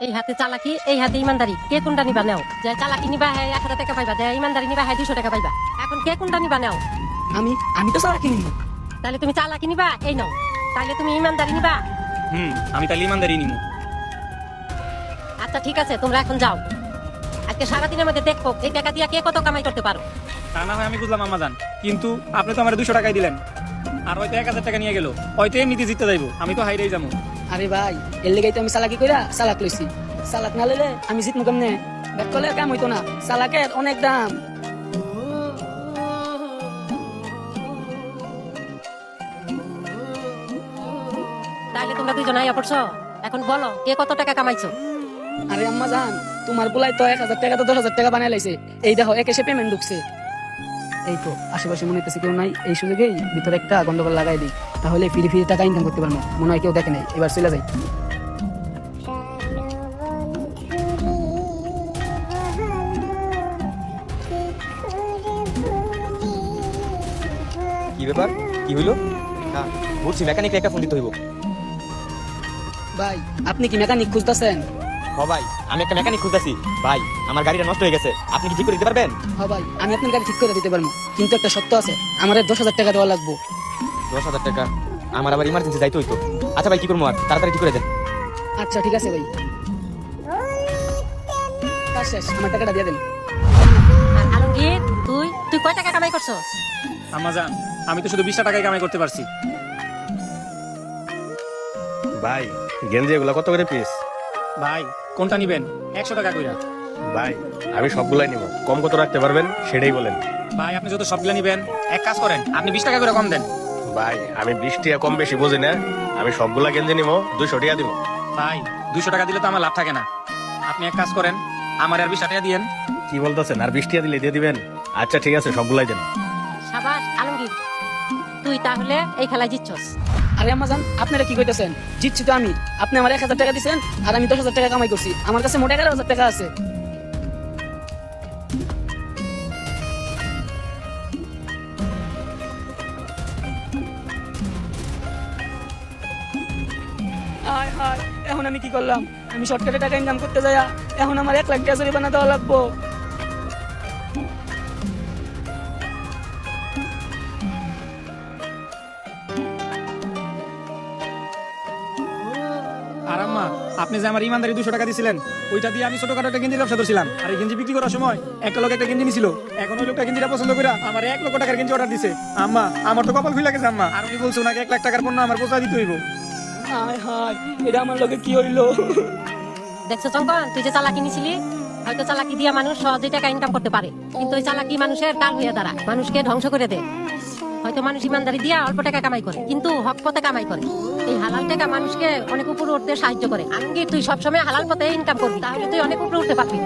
এই হাতে চালাকি, এই হাতে ইমানদারি, কে কোনটা নিবা নেও? যে চালাকি নিবা হ্যাঁ 1000 টাকা পাইবা, যে ইমানদারি নিবা হ্যাঁ 200 টাকা পাইবা। এখন কে কোনটা নিবা নেও? আমি আমি তো সারা কিনি। তাহলে তুমি চালাকি নিবা, এই নাও। তাহলে তুমি ইমানদারি নিবা। আমি তাহলে ইমানদারি নিমু। আচ্ছা ঠিক আছে, তোমরা এখন যাও। আজকে সারাদিনের মধ্যে দেখবো এই টাকা দিয়ে কে কত কামাই করতে পারো। তা না হয় আমি বুঝলাম আম্মাজান, কিন্তু আপনি তো আমার 200 টাকাই দিলেন, আর হয়তো 1000 টাকা নিয়ে গেল, হয়তো এমনিতে জিততে যাইবো, আমি তো হাইরেই যাবো। আরে ভাই, এর লেগাই তো আমি সালাকি কইরা সালাক লইছি। সালাক না লইলে আমি জিতমু কেমনে? ব্যাক করলে কাম হইতো না, সালাকের অনেক দাম। তাহলে তোমরা দুইজন আইয়া পড়ছো, এখন বলো কে কত টাকা কামাইছো। আরে আম্মা জান, তোমার পোলাই তো 1000 টাকা তো 10,000 টাকা বানাই লাইছে। এই দেখো একে সে পেমেন্ট ঢুকছে। এই তো আশেপাশে মনে হইতেছে কেউ নাই, এই সুযোগেই ভিতরে একটা গন্ডগোল লাগাই দিই, তাহলে ফিরে ফিরে টাকা ইনকাম করতে পারবো। মনে হয় কেউ দেখে নাই, এবার চলে যাই। কি ব্যাপার, কি হইলো? না বুঝছি, মেকানিক একটা ফোন দিতে হইব। ভাই আপনি কি মেকানিক খুঁজতেছেন? হ ভাই, আমি একটা মেকানিক খুঁজতেছি। ভাই আমার গাড়িটা নষ্ট হয়ে গেছে, আপনি কি ঠিক করে দিতে পারবেন? হ্যাঁ ভাই, আমি আপনার গাড়ি ঠিক করে দিতে পারবো, কিন্তু একটা শর্ত আছে, আমার 10,000 টাকা দেওয়া লাগবে। 10,000 টাকা? আমার আবার ইমার্জেন্সি যাইতে হইতো। আচ্ছা ভাই, কি করবো, আর তাড়াতাড়ি ঠিক করে দেন। আচ্ছা ঠিক আছে ভাই, কাজ শেষ, আমার টাকাটা দিয়ে দেন। আর আলমগীর, তুই তুই কয় টাকা কামাই করছস? আম্মাজান, আমি তো শুধু 20 টাকাই কামাই করতে পারছি। ভাই গেঞ্জি এগুলো কত করে পিস? ভাই কোনটা নিবেন? 100 টাকা কইরা। ভাই আমি সবগুলাই নিব, কম কত রাখতে পারবেন সেটাই বলেন। ভাই আপনি যত সবগুলা নিবেন, এক কাজ করেন, আপনি 20 টাকা করে কম দেন। ভাই আমি 20 টাকা কম বেশি বুঝি না, আমি সবগুলা গেঞ্জি নিব, 200 টাকা দিব। ভাই 200 টাকা দিলে তো আমার লাভ থাকে না, আপনি এক কাজ করেন, আমার আর 20 টাকা দিয়েন। কি বলতেছেন, আর 20 টাকা দিলে দিয়ে দিবেন? আচ্ছা ঠিক আছে, সবগুলাই দেন। সাবাস আলমগীর, তুই তাহলে এই খেলায় জিতছস। আরে আম্মা জান, আপনারা কি কইতেছেন? জিতছি তো আমি। আপনি আমার 1000 টাকা দিচ্ছেন, আর আমি 10,000 টাকা কামাই করছি। আমার কাছে মোট 11,000 টাকা আছে। হায় হায়, এখন আমি কি করলাম? আমি শর্টকাটে টাকা ইনকাম করতে যাই, এখন আমার 1 লাখ টাকা জরিমানা দেওয়া লাগবো। আর আম্মা, আপনি যে আমার ইমানদারি 200 টাকা দিছিলেন, ওইটা দিয়ে আমি ছোটখাটো একটা গেঞ্জির ব্যবসা করছিলাম, আর এই গেঞ্জি বিক্রি করার সময় একটা লোক একটা গেঞ্জি নিছিল, এখন ওই লোকটা গেঞ্জিটা পছন্দ করে আমার 1 লক্ষ টাকার গেঞ্জি অর্ডার দিছে। আম্মা আমার তো কপাল খুলে গেছে আম্মা, আর উনি বলছে ওনাকে 1 লাখ টাকার পণ্য আমার পোষা দিতে হইব। হায় হায়, এটা আমার লগে কি হইলো? দেখছো চঙ্কন, তুই যে চালাকি নিছিলি, হয়তো চালাকি দিয়া মানুষ সহজেই টাকা ইনকাম করতে পারে, কিন্তু ওই চালাকি মানুষের কাল হয়ে দাঁড়ায়, মানুষকে ধ্বংস করে দেয়। হয়তো মানুষ ইমানদারি দিয়া অল্প টাকা কামাই করে, কিন্তু হক পথে কামাই করে। এই হালাল টাকা মানুষকে অনেক উপরে উঠতে সাহায্য করে। আলমগীর, তুই সবসময় হালাল পথে ইনকাম করবি, তাহলে তুই অনেক উপরে উঠতে পারবি।